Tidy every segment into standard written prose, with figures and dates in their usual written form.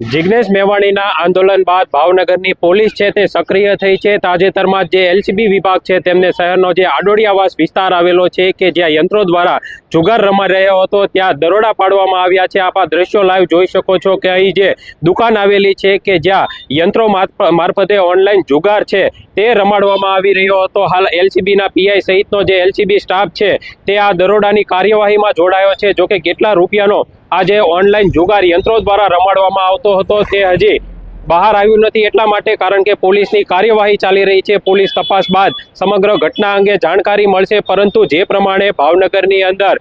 જિગ્નેશ મેવાણીના આંદોલન બાદ ભાવનગરની પોલીસ છે તે સક્રિય થઈ છે। તાજેતરમાં જે એલસીબી વિભાગ છે તેમને શહેરનો જે આડોડિયાવાસ વિસ્તાર આવેલો છે કે જ્યાં યંત્રો દ્વારા જુગાર રમાઈ રહ્યો હતો ત્યાં દરોડા પાડવામાં આવ્યા છે। આપ આ દ્રશ્યો લાઈવ જોઈ શકો છો કે અહીં જે દુકાન આવેલી છે કે જ્યાં યંત્રો મારફતે ઓનલાઈન જુગાર છે તે રમાડવામાં આવી રહ્યો હતો। હાલ એલસીબીના પીઆઈ સહિતનો જે એલસીબી સ્ટાફ છે તે આ દરોડાની કાર્યવાહીમાં જોડાયો છે। જોકે કેટલા રૂપિયાનો આજે ઓનલાઈન જુગાર યંત્રો દ્વારા રમાડવામાં આવતો હતો તે હજી બહાર આવ્યું નથી, એટલા માટે કારણ કે પોલીસની કાર્યવાહી ચાલી રહી છે। પોલીસ તપાસ બાદ સમગ્ર ઘટના અંગે જાણકારી મળશે, પરંતુ જે પ્રમાણે ભાવનગરની અંદર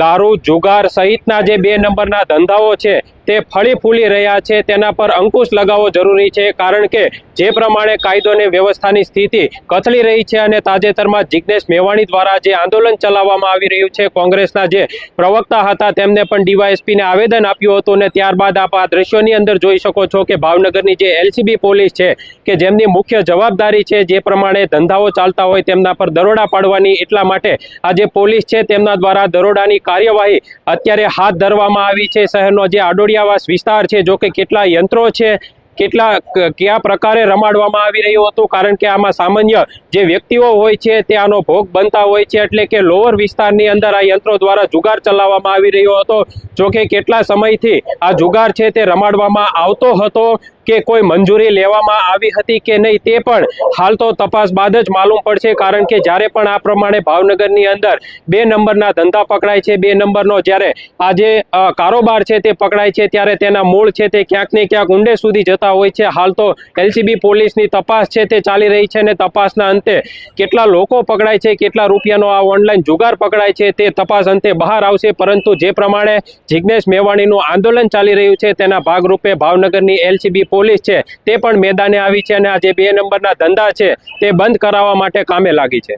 દારૂ જુગાર સહિતના જે 2 નંબરના ધંધાઓ છે તે ફળી ફૂલી રહ્યા છે તેના પર અંકુશ લગાવવો જરૂરી છે, કારણ કે જે પ્રમાણે કાયદો અને વ્યવસ્થાની સ્થિતિ કથળી રહી છે અને તાજેતરમાં જિગ્નેશ મેવાણી દ્વારા જે આંદોલન ચલાવવામાં આવી રહ્યું છે, કોંગ્રેસના જે પ્રવક્તા હતા તેમને પણ ડીવાયએસપીને આવેદન આપ્યું હતું અને ત્યારબાદ આપ આ દ્રશ્યોની અંદર જોઈ શકો છો કે ભાવનગરની જે એલસીબી પોલીસ છે કે જેમની મુખ્ય જવાબદારી છે જે પ્રમાણે ધંધાઓ ચાલતા હોય તેમના પર દરોડા પાડવાની, એટલા માટે આ જે પોલીસ છે તેમના દ્વારા દરોડાની કાર્યવાહી અત્યારે હાથ ધરવામાં આવી છે। શહેરનો જે આડોડિયાવાસ વિસ્તાર છે, જો કે કેટલા યંત્રો છે કયા પ્રકારે રમાડવામાં આવી રહ્યું હતું, કારણ કે આમાં સામાન્ય જે વ્યક્તિઓ હોય છે તે આનો ભોગ બનતા હોય છે, એટલે કે લોઅર વિસ્તારની અંદર આ યંત્રો દ્વારા જુગાર ચલાવવામાં આવી રહ્યો હતો। જો કે કેટલા સમયથી આ જુગાર છે તે રમાડવામાં આવતો હતો કે કોઈ મંજૂરી લેવામાં આવી હતી કે નહીં તે પણ હાલ તો તપાસ બાદ જ માલુમ પડશે, કારણ કે જ્યારે પણ આ પ્રમાણે ભાવનગરની અંદર 2 નંબરના ધંધા પકડાય છે, 2 નંબરનો જ્યારે આ જે કારોબાર છે તે પકડાય છે ત્યારે તેના મૂળ છે તે ક્યાંક ને ક્યાંક ઊંડે સુધી જતા હોય છે। હાલ તો એલસીબી પોલીસની તપાસ છે તે ચાલી રહી છે અને તપાસના અંતે કેટલા લોકો પકડાય છે, કેટલા રૂપિયાનો આ ઓનલાઈન જુગાર પકડાય છે તે તપાસ અંતે બહાર આવશે। પરંતુ જે પ્રમાણે જિગ્નેશ મેવાણીનું આંદોલન ચાલી રહ્યું છે તેના ભાગરૂપે ભાવનગરની એલસીબી પોલીસ છે તે પણ મેદાને આવી છે અને આ જે 2 નંબરના ધંધા છે તે બંધ કરાવવા માટે કામે લાગી છે।